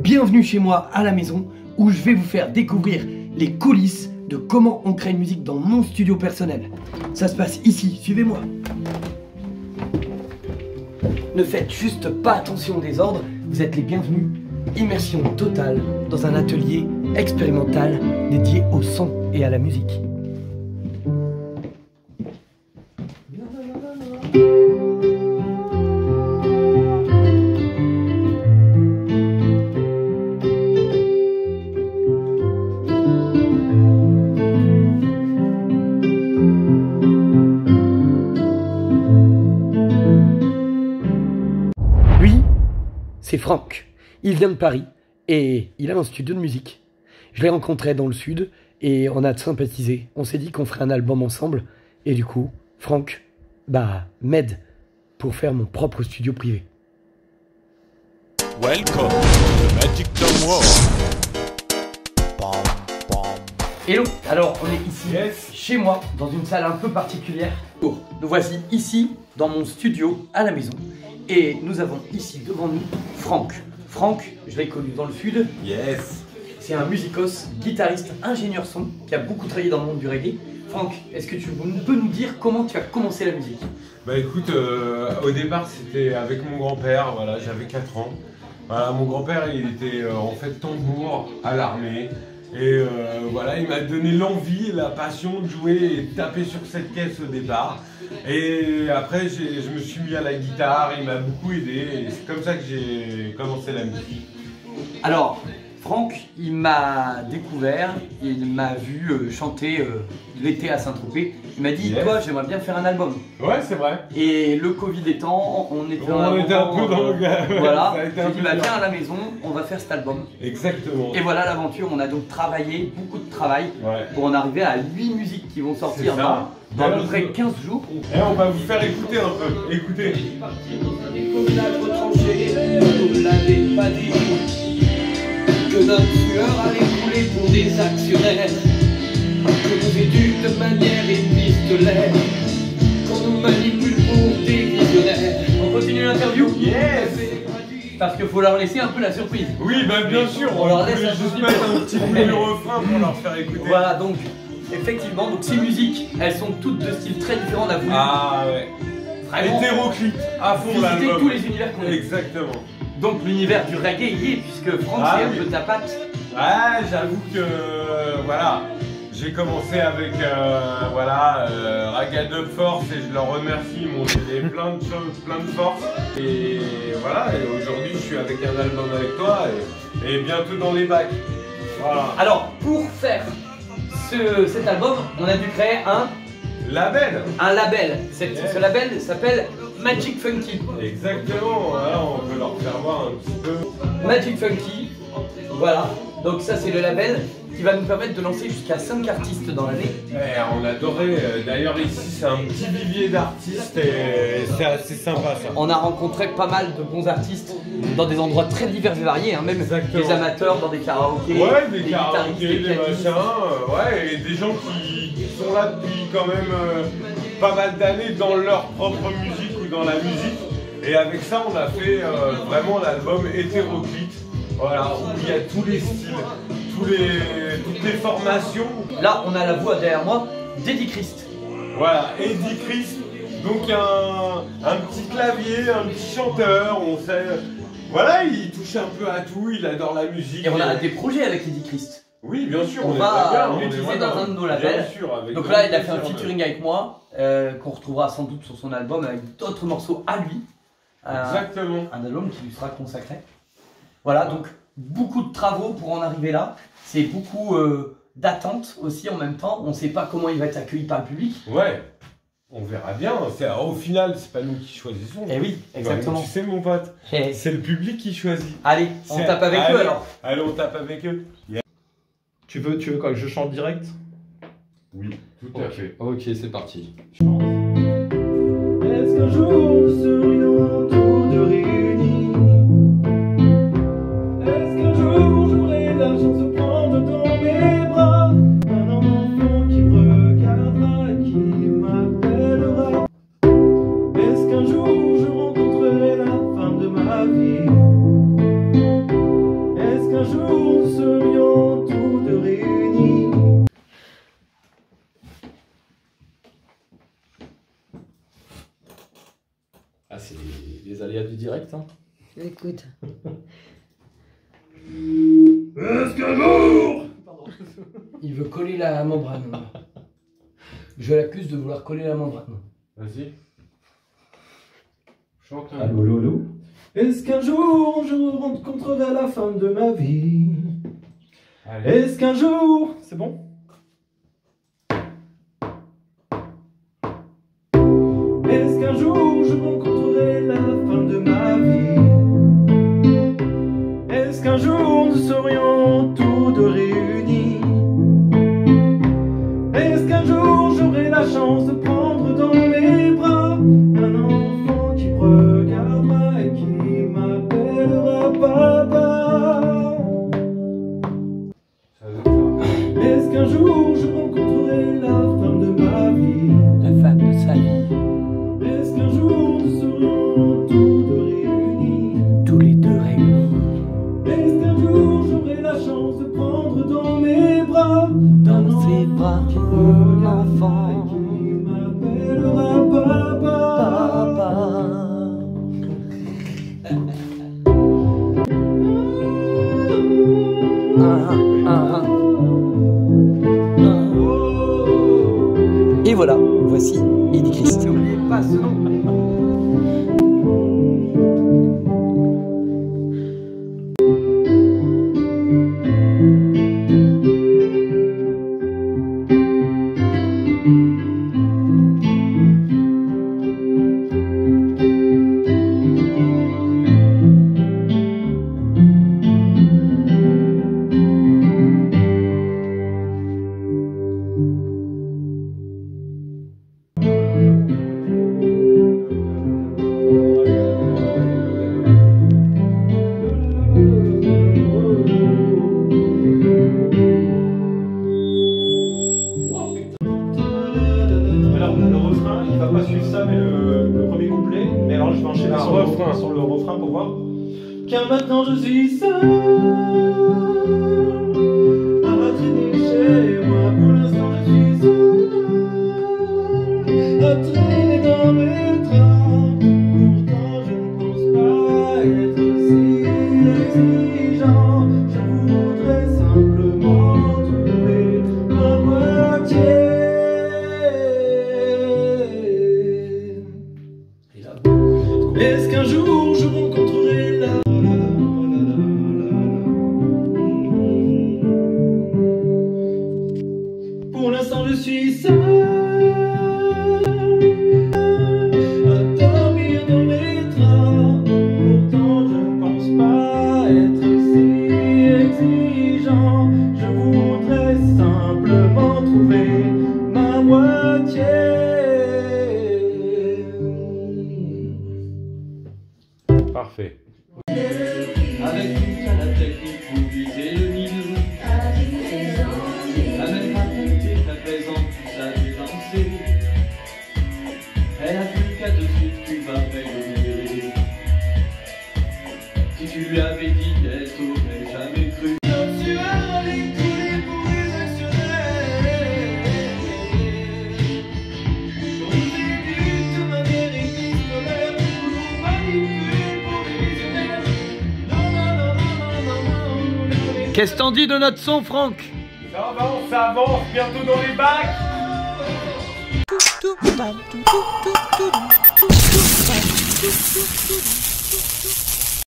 Bienvenue chez moi à la maison où je vais vous faire découvrir les coulisses de comment on crée une musique dans mon studio personnel. Ça se passe ici, suivez-moi. Ne faites juste pas attention au désordre, vous êtes les bienvenus. Immersion totale dans un atelier expérimental dédié au son et à la musique. Lui, c'est Franck. Il vient de Paris et il a un studio de musique. Je l'ai rencontré dans le sud et on a sympathisé. On s'est dit qu'on ferait un album ensemble et du coup, Franck, m'aide pour faire mon propre studio privé. Welcome to the Magic Drum World. Hello, alors on est ici, chez moi, dans une salle un peu particulière. Nous voici ici, dans mon studio, à la maison. Et nous avons ici devant nous Franck. Franck, je l'ai connu dans le sud. Yes. C'est un musicos, guitariste, ingénieur son, qui a beaucoup travaillé dans le monde du reggae. Franck, est-ce que tu peux nous dire comment tu as commencé la musique? Bah écoute, au départ c'était avec mon grand-père, voilà, j'avais 4 ans. Voilà, mon grand-père il était en fait tambour à l'armée. Et voilà, il m'a donné l'envie, la passion de jouer et de taper sur cette caisse au départ. Et après, je me suis mis à la guitare, il m'a beaucoup aidé. Et c'est comme ça que j'ai commencé la musique. Alors, Franck, il m'a découvert, il m'a vu chanter l'été à Saint-Tropez. Il m'a dit, toi, j'aimerais bien faire un album. Ouais, c'est vrai. Et le Covid étant, on était un peu dans le... Voilà, il dit, viens à la maison, on va faire cet album. Exactement. Et voilà l'aventure, on a donc travaillé, beaucoup de travail, pour en arriver à 8 musiques qui vont sortir dans à peu près 15 jours. Et on va vous faire écouter un peu, écoutez. Que notre sueur allait couler pour des actionnaires, que nous éduque de manière épistolaire, qu'on nous manipule pour des visionnaires. On continue l'interview? Yes. Parce qu'il faut leur laisser un peu la surprise. Oui, bah bien sûr, on leur laisse juste mettre un petit peu le refrain pour leur faire écouter. Voilà, donc effectivement, donc ces musiques, elles sont toutes de styles très différents, on a voulu. Ah ouais. Vraiment hétéroclite, à fond visiter l'album. tous les univers qu'on a. Exactement. Donc l'univers du reggae y est, puisque Franck c'est un peu ta patte. Ouais, j'avoue que voilà, j'ai commencé avec Raga de Force et je leur remercie, ils m'ont donné plein de choses, plein de force. Et voilà, et aujourd'hui je suis avec un album avec toi et bientôt dans les bacs. Voilà. Alors pour faire cet album, on a dû créer un label. Ce label s'appelle Magic Funky. Exactement, voilà, on peut leur faire voir un petit peu. Magic Funky, voilà. Donc ça c'est le label qui va nous permettre de lancer jusqu'à 5 artistes dans l'année. On adorait, d'ailleurs ici c'est un petit vivier d'artistes et c'est assez sympa ça. On a rencontré pas mal de bons artistes dans des endroits très divers et variés, hein, même des amateurs dans des karaokés, des karaokés, des machins, et des gens qui sont là depuis quand même pas mal d'années dans leur propre musique ou dans la musique. Et avec ça on a fait vraiment l'album hétéroclite, voilà, où il y a tous les styles. Toutes les formations. Là, on a la voix derrière moi d'Eddie Christ. Voilà, Eddie Christ. Donc un petit clavier, un petit chanteur, on sait. Voilà, il touche un peu à tout, il adore la musique. Et on a des projets avec Eddie Christ. Oui, bien sûr. On va l'utiliser dans un de nos labels. Donc là, il a fait un featuring avec moi, qu'on retrouvera sans doute sur son album avec d'autres morceaux à lui. Exactement. Un album qui lui sera consacré. Voilà, donc beaucoup de travaux pour en arriver là. C'est beaucoup d'attentes aussi en même temps. On ne sait pas comment il va être accueilli par le public. Ouais, on verra bien. Au final, c'est pas nous qui choisissons. Eh oui, exactement. Tu sais, mon pote, c'est le public qui choisit. Allez, on tape avec eux alors. Allez, on tape avec eux. Tu veux quoi que je chante direct? Oui, tout à fait. Ok, c'est parti. Est-ce qu'un jour nous serions tous deux réunis? Est-ce qu'un jour j'aurai la chance de prendre dans mes bras un enfant qui me regardera et qui m'appellera? Est-ce qu'un jour je rencontrerai la femme de ma vie? Est-ce Ah, c'est les aléas du direct, hein. Écoute. Est-ce qu'un jour... Pardon. Il veut coller la membrane. Je l'accuse de vouloir coller la membrane. Vas-y. Chante un Allô, allô, allô. Est-ce qu'un jour je rencontrerai la femme de ma vie? Allez. Est-ce qu'un jour... C'est bon? Est-ce qu'un jour je rencontrerai la femme de ma vie? Est-ce qu'un jour nous serions tous deux réunis? Est-ce qu'un jour j'aurai la chance de prendre dans mes bras un enfant qui me regardera et qui m'appellera papa? Est-ce qu'un jour je rencontrerai la femme de ma vie? La femme de sa vie. Est-ce qu'un jour nous serions tous deux réunis? Tous les deux réunis. Est-ce qu'un jour j'aurai la chance de prendre dans mes bras Dans ses bras, mon enfant. et qui m'appellera papa? Et voilà, voici Eddie Christ. N'oubliez pas ce nom. Alors le refrain, il va pas suivre ça, mais le premier couplet. Mais alors je vais enchaîner sur le refrain pour voir. Car maintenant je suis seul à traîner chez moi. Pour l'instant je suis seul à traîner dans mes trains. Pourtant je ne pense pas être si exigeant. Je voudrais simplement trouver ma moitié. Est-ce qu'un jour je rencontrerai la... Pour l'instant je suis seul à dormir dans mes draps. Pourtant je ne pense pas être si exigeant. Je voudrais simplement trouver ma moitié. Parfait. Avec une canne à technique pour viser le Nil. La même raconté, la présente, tout ça dévancé. Elle a plus qu'à de suite, tu vas rayonner. Si tu lui avais dit, elle t'aurait jamais cru. Notre sueur allait couler pour les actionnaires. On nous éduque de manière épistolaire pour nous manipuler pour les visionnaires. Non, non, non, non, non, non, non, non. Qu'est-ce que t'en dis de notre son, Franck? Ça avance, bientôt dans les bacs. Tout, tout, tout, tout, tout, tout, tout, tout, tout, tout, tout, tout.